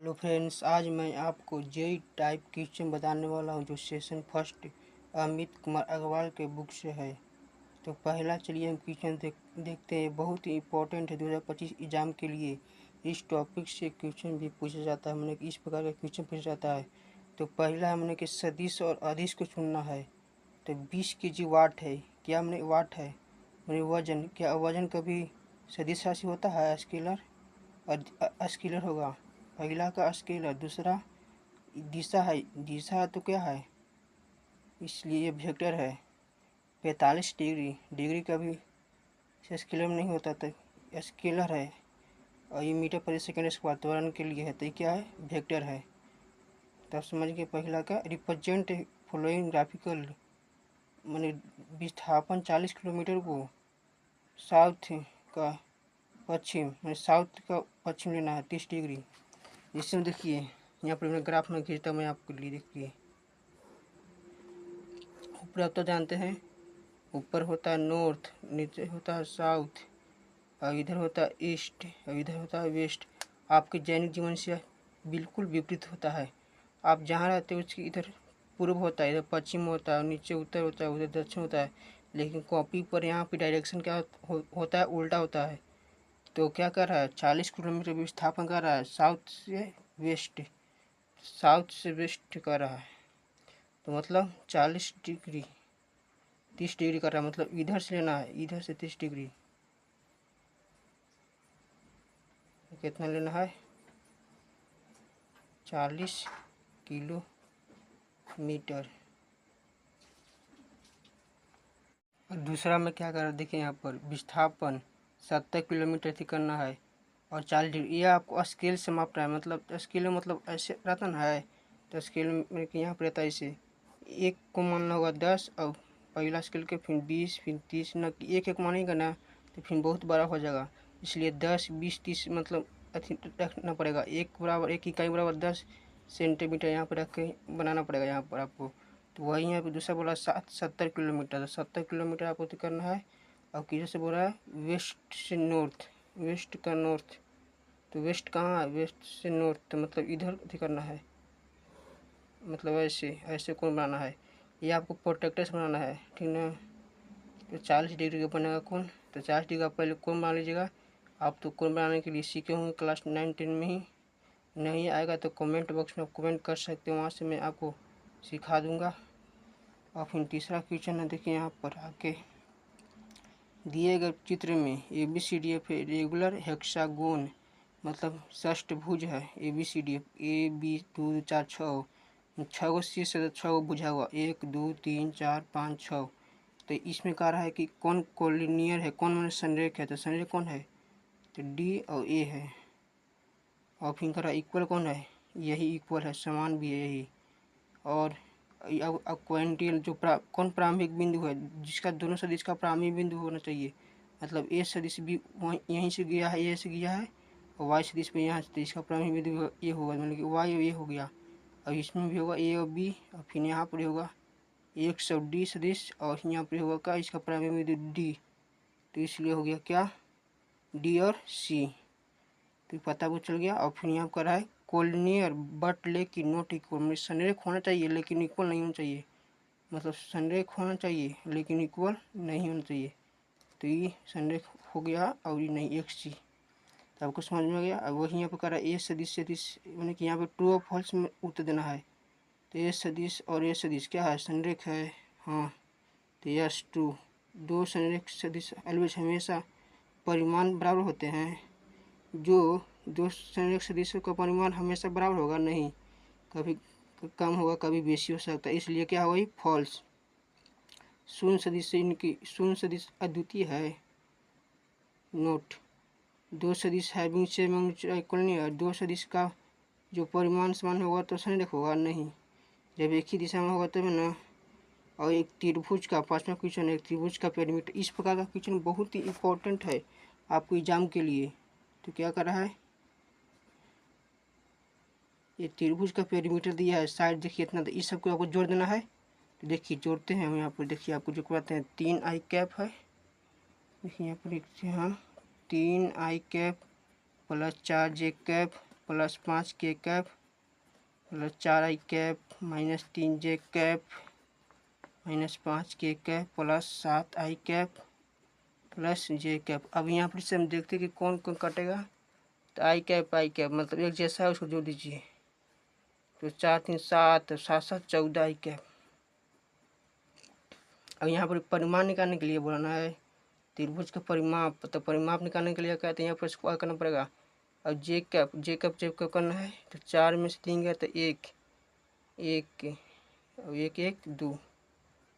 Hello friends, आज मैं आपको जेई टाइप क्वेश्चन बताने वाला हूं जो सेशन फर्स्ट अमित कुमार अग्रवाल के बुक से है। तो पहला चलिए हम क्वेश्चन देखते हैं। बहुत ही इम्पोर्टेंट है 2025 एग्जाम के लिए। इस टॉपिक से क्वेश्चन भी पूछा जाता है, मैंने कि इस प्रकार का क्वेश्चन पूछा जाता है। तो पहला हमने कि सदिश और अदिश को चुनना है। तो 20 kg वाट है। क्या हमने वाट है मैंने वजन। क्या वजन कभी सदिश राशि होता है? स्केलर स्केलर होगा। पहला का स्केलर। दूसरा दिशा है। दिशा तो क्या है, इसलिए ये वेक्टर है। 45 डिग्री। डिग्री कभी स्केलर में नहीं होता, तो स्केलर है। और ये मीटर प्रति सेकंड स्क्वायर त्वरण के लिए है, तो ये क्या है, वेक्टर है। तब समझ गए। पहला का रिप्रेजेंट फॉलोइंग ग्राफिकल, मैंने विस्थापन 40 किलोमीटर को साउथ का पश्चिम, मैंने साउथ का पश्चिम लेना है 30 डिग्री। इसमें देखिए यहाँ पर मैं ग्राफ में खींचता हूँ मैं आपके लिए। देखिए ऊपर आप तो जानते हैं, ऊपर होता है नॉर्थ, नीचे होता है साउथ, और इधर होता है ईस्ट, और इधर होता है वेस्ट। आपके दैनिक जीवन से बिल्कुल विपरीत होता है। आप जहाँ रहते हो उसकी इधर पूर्व होता है, इधर पश्चिम होता है, नीचे उत्तर होता है, उधर दक्षिण होता है। लेकिन कॉपी पर यहाँ पे डायरेक्शन क्या होता है, उल्टा होता है। तो क्या कर रहा है, 40 किलोमीटर विस्थापन कर रहा है साउथ से वेस्ट, साउथ से वेस्ट कर रहा है। तो मतलब 40 डिग्री 30 डिग्री कर रहा है, मतलब इधर से लेना है, इधर से 30 डिग्री। कितना लेना है, 40 किलोमीटर। और दूसरा में क्या कर रहा है, देखिए यहाँ पर विस्थापन 70 किलोमीटर थी करना है, और 40 डिग्री। ये आपको स्केल से माप रहा है, मतलब स्केल में मतलब ऐसे रहता ना है। तो स्केल में कि यहाँ पर रहता है ऐसे, एक को मानना होगा 10, और पहला स्केल के फिर 20, फिर 30, न कि एक एक मानेगा ना तो फिर बहुत बड़ा हो जाएगा। इसलिए 10, 20, 30 मतलब रखना पड़ेगा। एक बराबर, एक इकाई बराबर 10 सेंटीमीटर यहाँ पर रख के बनाना पड़ेगा यहाँ पर आपको। तो वही यहाँ पे दूसरा बोला 70 किलोमीटर, 70 किलोमीटर आपको तो करना है। और किधर से बोला है, वेस्ट से नॉर्थ, वेस्ट का नॉर्थ। तो वेस्ट कहाँ है, वेस्ट से नॉर्थ, तो मतलब इधर अथी करना है, मतलब ऐसे ऐसे कौन बनाना है। ये आपको प्रोटेक्टर से बनाना है, ठीक ना। तो 40 डिग्री का बनेगा कौन, तो 40 डिग्री का पहले कौन बना लीजिएगा। आप तो कौन बनाने के लिए सीखे होंगे क्लास 9, 10 में ही। नहीं आएगा तो कमेंट बॉक्स में आप कमेंट कर सकते हो, वहाँ से मैं आपको सिखा दूँगा। और फिर तीसरा क्वेश्चन है, देखिए यहाँ पर आके दिए गए चित्र में ABCDF रेगुलर हेक्सागोन, मतलब षष्ठभुज है। ABCDF A B 2 4 छः गो शीर्ष है, 6 गो बुझा हुआ, 1 2 3 4 5 6। तो इसमें कह रहा है कि कौन कोलिनियर है, कौन मैंने संरेख है। तो संरेख कौन है, तो D और A है। और फिर कह रहा है इक्वल कौन है, यही इक्वल है, समान भी है यही। और अब क्वांटिल जो कौन प्रारंभिक बिंदु है, जिसका दोनों सदिश का प्रारंभिक बिंदु होना चाहिए। मतलब ए सदिश भी यहीं से गया है, ए से गया है, और वाई सदिश पे यहाँ से, इसका प्रारंभिक बिंदु ये होगा, मतलब कि वाई और ये हो गया। और इसमें भी होगा ए और बी, और फिर यहाँ पर होगा एक सौ डी सदिश, और यहाँ पर होगा क्या, इसका प्रारंभिक बिंदु डी। तो इसलिए हो गया क्या, डी और सी। तो पता वो चल गया। और फिर यहाँ कर रहा है कोलिनियर बट लेकिन नॉट इक्वल, मतलब संरेख होना चाहिए लेकिन इक्वल नहीं होना चाहिए। मतलब संरेख होना चाहिए लेकिन इक्वल नहीं होना चाहिए। तो ये संरेख हो गया और ये नहीं, एक सी। तो आपको समझ में आ गया। अब वही यहाँ पर कर रहा है ए सदिश सदिश, मैंने कि यहाँ पर ट्रू और फॉल्स में उत्तर देना है। तो ए सदिश और ए सदिश क्या है, संरेख है, हाँ। तो यस ट्रू। दो संरेख सदिश ऑलवेज हमेशा परिमाण बराबर होते हैं। जो दो संरेख सदिशों का परिमाण हमेशा बराबर होगा नहीं, कभी कम होगा कभी बेसी हो सकता है, इसलिए क्या होगा, फॉल्स। शून्य सदिश से इनकी शून्य सदिश अद्वितीय है, नोट। दो सदिश हैविंग सेम मैग्नीट्यूड इक्वल नहीं है, दो सदिश का जो परिमाण समान होगा तो संरेख होगा नहीं, जब एक ही दिशा में होगा तब ना। और एक त्रिभुज का, पांचवा क्वेश्चन, एक त्रिभुज का पेरीमीटर। इस प्रकार का क्वेश्चन बहुत ही इम्पोर्टेंट है आपको एग्जाम के लिए। तो क्या कर रहा है, ये त्रिभुज का पेरीमीटर दिया है, साइड देखिए इतना, तो इस सबको आपको जोड़ देना है। तो देखिए जोड़ते हैं हम यहाँ पर, देखिए आपको जो करवाते हैं 3 आई कैप है, देखिए यहाँ पर लिखते हैं हम 3 आई कैप प्लस 4 जे कैप प्लस 5 के कैप प्लस 4 आई कैप माइनस 3 जे कैप माइनस 5 के कैप प्लस 7 आई कैप प्लस जे कैप। अब यहाँ पर से हम देखते हैं कि कौन कौन कटेगा। तो आई कैप मतलब एक जैसा है, उसको जोड़ दीजिए। तो 4 3 7 7 7 14 आई कैप। अब यहाँ पर परिमाण निकालने के लिए बोलना है त्रिभुज का परिमाप। तो परिमाप निकालने के लिए कहते हैं यहाँ पर स्क्वायर करना पड़ेगा। अब जे कैप करना है तो 4 में से 3 गया तो 1 1 2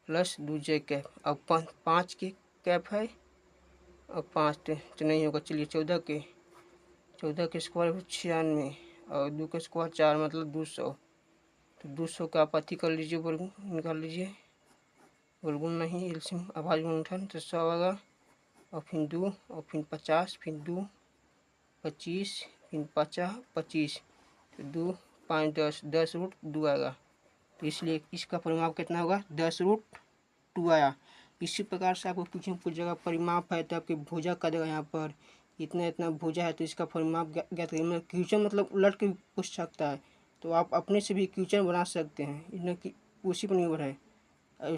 प्लस 2 जे कैप। अब 5 के कैप है और 5 तो नहीं होगा। चलिए 14 के स्क्वायर 96 और 2 का स्क्वायर 4 मतलब 200। तो 200 का आप अति कर लीजिए, वर्गमूल निकाल लीजिए। वर्गमूल नहीं एलसीएम अभाज्य गुणनखंड तो 100 आएगा और फिर 2 और फिर 50 फिर 2 25 फिर 50 25 तो 2 5 10 रूट 2 आएगा। तो इसलिए इसका परिमाप कितना होगा 10 रूट 2 आया। इसी प्रकार से आपको कुछ जगह परिमाप है तो आपकी भुजा का देगा यहाँ पर इतना भुजा है तो इसका परिमाप ज्ञात करिए। मतलब क्वेश्चन मतलब उलट के पूछ सकता है, तो आप अपने से भी क्वेश्चन बना सकते हैं, इन्हें की उसी पर निर्भर है।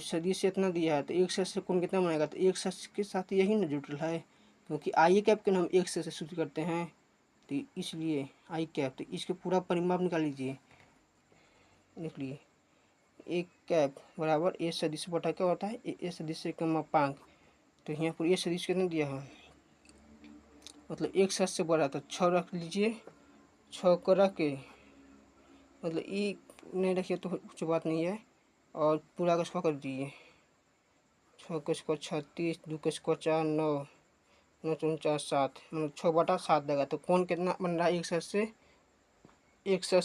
सदिश से इतना दिया है तो एक सदिश से कौन कितना बनेगा, तो एक सदिश के साथ यही ना जुड़ रहा है, क्योंकि आई कैप के हम एक से सूत्र करते हैं। तो इसलिए आई कैप, तो इसके पूरा परिमाप निकाल लीजिए। लिख लिए एक कैप बराबर ए सदिश बटा क्या होता है ए सदिश का मापांक। तो यहाँ पर ए सदिश कितना दिया है, मतलब एक सदिश से बड़ा, तो 6 रख लीजिए। 6 को रख के मतलब ई नहीं रखिए तो कुछ बात नहीं है, और पूरा का स्क्वायर कर दीजिए। 6 का स्क्वायर 36, 2 का स्क्वायर 4 9 9 4 7 मतलब 6 बटा 7 देगा। तो कौन कितना बन रहा है एक सदिश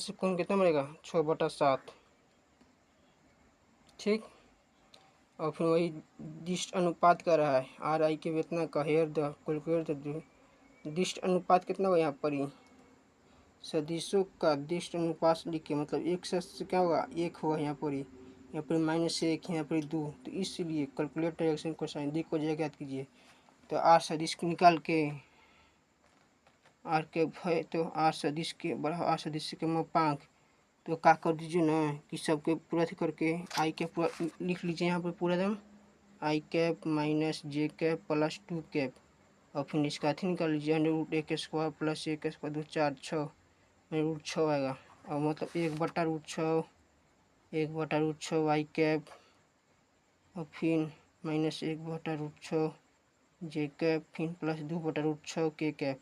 से कौन कितना बनेगा 6 बटा 7। ठीक, और फिर वही दिष्ट अनुपात कर रहा है आर आई के वेतना का हेयर द कैलकुलेट दिष्ट अनुपात कितना हुआ यहाँ पर ही सदिशों का दिष्ट अनुपात लिखिए। मतलब एक से क्या होगा 1 होगा यहाँ पर ही, यहाँ पर -1 यहाँ पर 2। तो इसलिए कैलकुलेट डायरेक्शन कोसाइन दी को ज्ञात कीजिए। तो आर सदिश निकाल के आर के है तो आर सदिश के बड़ा आर सदिश के मापांक तो क्या कर दीजिए ना कि सबके पूरा करके आई कैप पूरा लिख लीजिए यहाँ पर पूरा दम आई कैप माइनस जे कैप प्लस 2 कैप और फिर इसका अथी निकाल लीजिए √1 स्क्वायर प्लस 1 स्क्वायर 2 4 6 √6 आएगा। और मतलब 1/√6 आई कैप और फिर -1/√6 जे कैप फिर प्लस 2/√6 के कैप।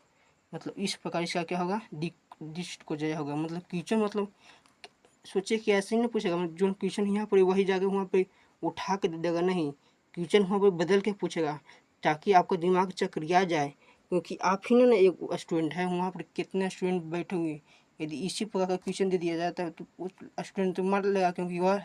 मतलब इस प्रकार इसका क्या होगा डिस्ट को जया होगा। मतलब क्वेश्चन मतलब सोचिए कि ऐसे ही नहीं पूछेगा, मतलब जो क्वेश्चन यहाँ पर वही जाके वहाँ पे उठा के दे देगा, नहीं क्वेश्चन वहाँ पर बदल के पूछेगा ताकि आपका दिमाग चकरिया जाए। क्योंकि आप ही ना एक स्टूडेंट है, वहाँ पर कितने स्टूडेंट बैठे हुए, यदि इसी प्रकार का क्वेश्चन दे दिया जाता है तो उस स्टूडेंट तो मर लेगा। क्योंकि वह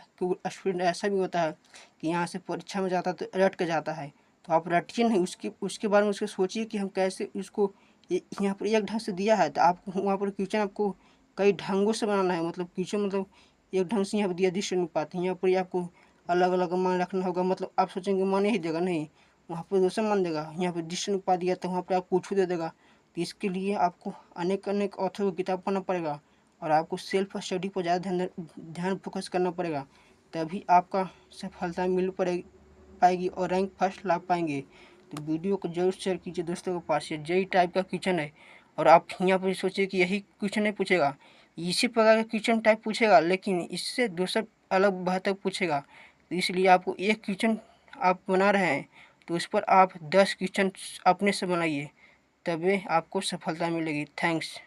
स्टूडेंट ऐसा भी होता है कि यहाँ से परीक्षा में जाता है तो रट के जाता है। तो आप रटिए नहीं, उसके बारे में उसके सोचिए कि हम कैसे उसको यहाँ पर एक ढंग से दिया है तो आपको वहाँ पर क्वेश्चन आपको कई ढंगों से बनाना है। मतलब क्वेश्चन मतलब एक ढंग से यहाँ पर दिया दिष्ट अनुपात, यहाँ पर आपको अलग अलग मान रखना होगा। मतलब आप सोचेंगे मान ही देगा, नहीं वहाँ पर दूसरा मान देगा। यहाँ पर दिष्ट अनुपात दिया तो वहाँ पर आपको कुछ दे देगा। तो इसके लिए आपको अनेक ऑथर की किताब पढ़ना पड़ेगा और आपको सेल्फ स्टडी पर ज़्यादा ध्यान फोकस करना पड़ेगा, तभी आपका सफलता मिल पाएगी और रैंक फर्स्ट ला पाएंगे। तो वीडियो को जरूर शेयर कीजिए दोस्तों के पास। ये जेई टाइप का क्वेश्चन है और आप यहाँ पर सोचिए कि यही क्वेश्चन नहीं पूछेगा, इसी प्रकार का क्वेश्चन टाइप पूछेगा लेकिन इससे दूसरा अलग बेहतर पूछेगा। तो इसलिए आपको एक क्वेश्चन आप बना रहे हैं तो उस पर आप 10 क्वेश्चन अपने से बनाइए, तभी आपको सफलता मिलेगी। थैंक्स।